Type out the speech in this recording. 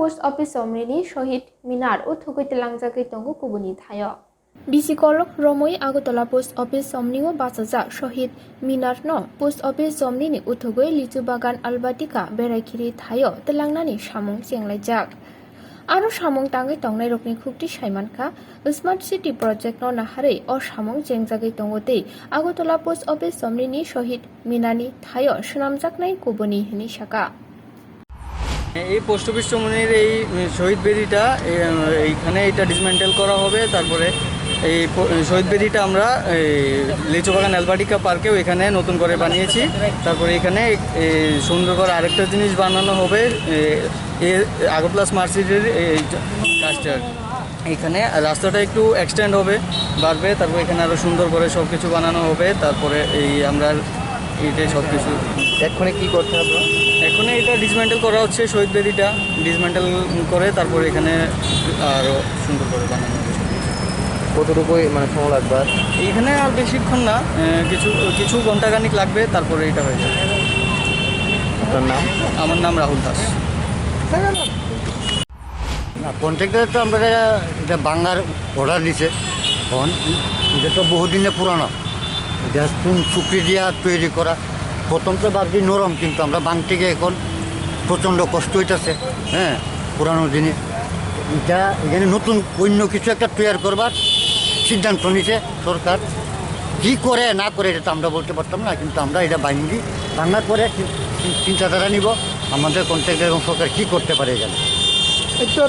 Post office সমরিনি শহীদ মিনার ও থুকুইতে লাংজাগৈ তঙ্গু কুবুনি থায় বিসিকলক রমই Agartala post office সমনিও বাসাজাক শহীদ মিনার ন post office সমনিনি উথুগৈ লিচু বাগান আলবাটিকা বেড়াইখিরি থায় তেলাংনানি সামুং চেংলাইজাক আরো সামুং টাঙ্গৈ তংনাই রকনি খুকটি সাইমানখা স্মাर्ट सिटी प्रजेक्ट न नाहारै अ सामुं जेंजागै तंगोतै আগরতলা পোস্ট অফিস সমরিনি শহীদ মিনানি থায় সুনামজাকনাই কুবনি হিনি শাখা এই পোস্ট অফিস সমনির এই শহীদ বেদিটা এইখানে এটা ডিসমেন্টেল করা হবে। তারপরে এই শহীদ বেদিটা আমরা লিচু বাগান অ্যালবাটিকা পার্কেও এখানে নতুন করে বানিয়েছি। তারপরে এখানে সুন্দর করে আরেকটা জিনিস বানানো হবে আগরতলা স্মার্ট সিটির এই কাজটা। এখানে রাস্তাটা একটু এক্সটেন্ড হবে, বাড়বে। তারপর এখানে আরও সুন্দর করে সব কিছু বানানো হবে। তারপরে এই আমরা এইটাই সব কিছু এক্ষণে কী করতে হবে? এখন এটা ডিসমেন্টেল করা হচ্ছে, শহীদ বেদিটা ডিসমেন্টেল করে তারপরে এখানে আরও সুন্দর করে বানানো হবে। কতটুকু মানে সময় লাগবে? এইখানে আর বেশিক্ষণ না, কিছু ঘন্টাখানিক লাগবে, তারপরে এটা হয়ে যাবে। আপনার নাম? আমার নাম রাহুল দাস। না, কন্ট্রাক্টর তো আমরা এটা বাংলার অর্ডার দিছে। এখন এটা তো বহুদিনে পুরানো, এটা চুক্তি দিয়া তৈরি করা। প্রথম তো ভাবছি নরম, কিন্তু আমরা বাংতে গিয়ে এখন প্রচণ্ড কষ্ট হইতেছে। হ্যাঁ, পুরানো জিনিস এটা এখানে নতুন অন্য কিছু একটা তৈরি করবার সিদ্ধান্ত নিছে সরকার। কী করে না করে এটা তো আমরা বলতে পারতাম না, কিন্তু আমরা এটা ভাঙি ভাঙার পরে চিন্তাধারা নিব আমাদের কন্ট্রাক্টর এবং সরকার কী করতে পারে এখানে। একটু